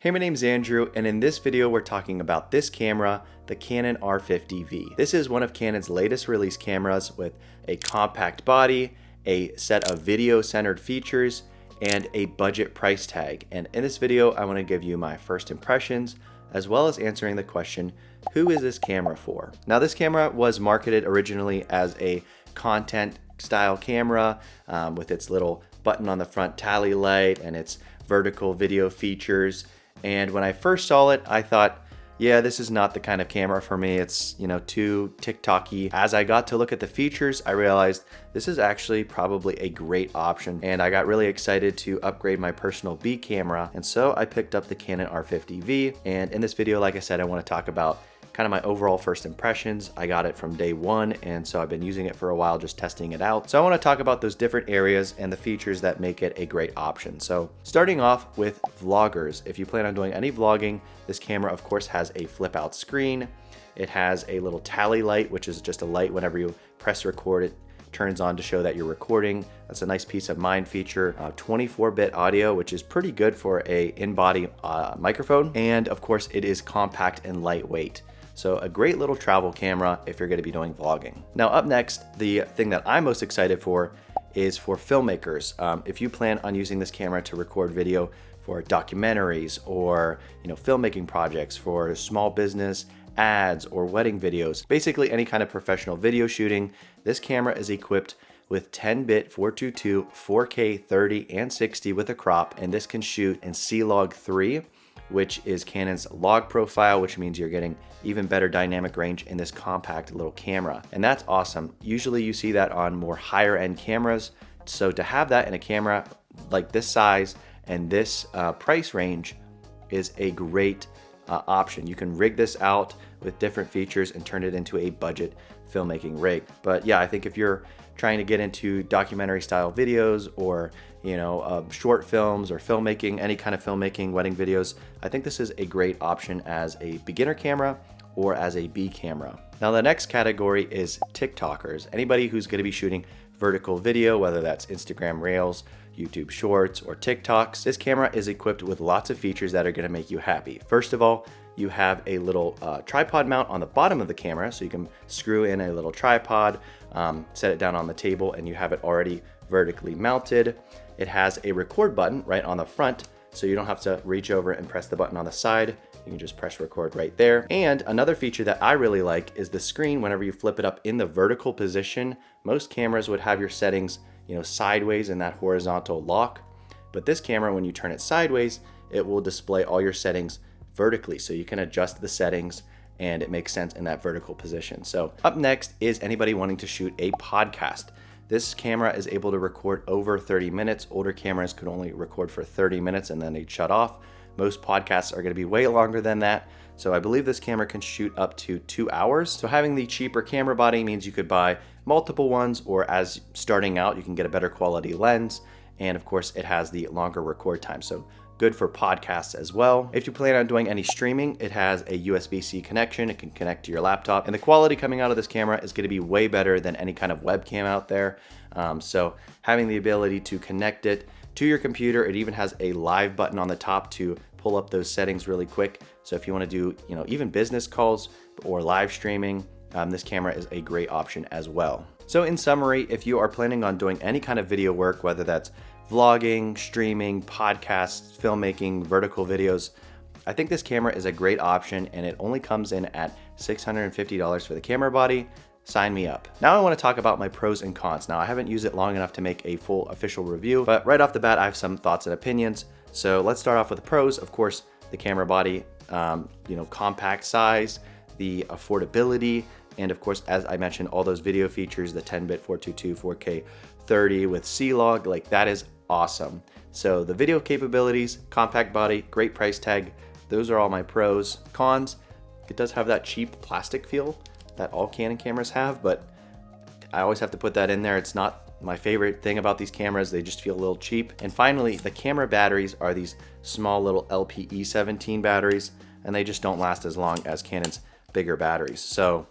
Hey, my name's Andrew, and in this video we're talking about this camera, the Canon R50V. This is one of Canon's latest release cameras with a compact body, a set of video-centered features, and a budget price tag. And in this video, I want to give you my first impressions, as well as answering the question, who is this camera for? Now, this camera was marketed originally as a content style camera with its little button on the front tally light and its vertical video features. And when I first saw it, I thought, yeah, this is not the kind of camera for me. It's, too TikTok-y. As I got to look at the features, I realized this is actually probably a great option. And I got really excited to upgrade my personal B camera. And so I picked up the Canon R50V. And in this video, like I said, I want to talk about kind of my overall first impressions. I got it from day one, and so I've been using it for a while, just testing it out. So I want to talk about those different areas and the features that make it a great option. So starting off with vloggers, if you plan on doing any vlogging, this camera of course has a flip out screen. It has a little tally light, which is just a light whenever you press record, it turns on to show that you're recording. That's a nice peace of mind feature. 24-bit audio, which is pretty good for a in-body microphone. And of course it is compact and lightweight. So a great little travel camera if you're going to be doing vlogging. Now up next, the thing that I'm most excited for is for filmmakers. If you plan on using this camera to record video for documentaries or filmmaking projects, for small business, ads, or wedding videos, basically any kind of professional video shooting, this camera is equipped with 10-bit 422, 4K 30 and 60 with a crop, and this can shoot in C-Log 3, which is Canon's log profile, which means you're getting even better dynamic range in this compact little camera. And that's awesome. Usually you see that on more higher end cameras. So to have that in a camera like this size and this price range is a great option. You can rig this out with different features and turn it into a budget filmmaking rig. But yeah, I think if you're trying to get into documentary style videos or short films or filmmaking, any kind of filmmaking, wedding videos, I think this is a great option as a beginner camera or as a B camera. Now the next category is TikTokers. Anybody who's going to be shooting vertical video, whether that's Instagram Reels, YouTube Shorts, or TikToks. This camera is equipped with lots of features that are going to make you happy. First of all, you have a little tripod mount on the bottom of the camera, so you can screw in a little tripod, set it down on the table, and you have it already vertically mounted. It has a record button right on the front, so you don't have to reach over and press the button on the side. You can just press record right there. And another feature that I really like is the screen. Whenever you flip it up in the vertical position, most cameras would have your settings sideways in that horizontal lock. But this camera, when you turn it sideways, it will display all your settings vertically. So you can adjust the settings and it makes sense in that vertical position. So up next is anybody wanting to shoot a podcast. This camera is able to record over 30 minutes. Older cameras could only record for 30 minutes and then they'd shut off. Most podcasts are going to be way longer than that. So I believe this camera can shoot up to 2 hours. So having the cheaper camera body means you could buy multiple ones, or as starting out, you can get a better quality lens. And of course, it has the longer record time. So good for podcasts as well. If you plan on doing any streaming, it has a USB-C connection. It can connect to your laptop. And the quality coming out of this camera is going to be way better than any kind of webcam out there. So having the ability to connect it to your computer, it even has a live button on the top to pull up those settings really quick. So if you want to do, even business calls or live streaming, this camera is a great option as well. So in summary, if you are planning on doing any kind of video work, whether that's vlogging, streaming, podcasts, filmmaking, vertical videos, I think this camera is a great option, and it only comes in at $650 for the camera body. Sign me up. Now I want to talk about my pros and cons. Now I haven't used it long enough to make a full official review, but right off the bat I have some thoughts and opinions. So let's start off with the pros. Of course, the camera body, compact size, the affordability, and of course, as I mentioned, all those video features, the 10-bit 422, 4K 30 with C-Log, like that is awesome. So the video capabilities, compact body, great price tag, those are all my pros. Cons, it does have that cheap plastic feel that all Canon cameras have, but I always have to put that in there. It's not my favorite thing about these cameras. They just feel a little cheap. And finally, the camera batteries are these small little LPE17 batteries, and they just don't last as long as Canon's bigger batteries. So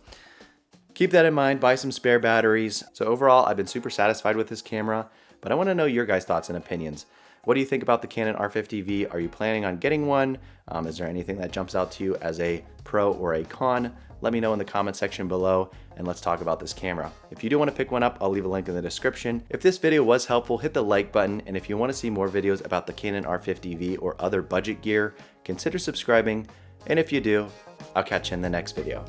keep that in mind, buy some spare batteries. So overall, I've been super satisfied with this camera, but I want to know your guys' thoughts and opinions. What do you think about the Canon R50V? Are you planning on getting one? Is there anything that jumps out to you as a pro or a con? Let me know in the comment section below and let's talk about this camera. If you do want to pick one up, I'll leave a link in the description. If this video was helpful, hit the like button, and if you want to see more videos about the Canon R50V or other budget gear, consider subscribing, and if you do, I'll catch you in the next video.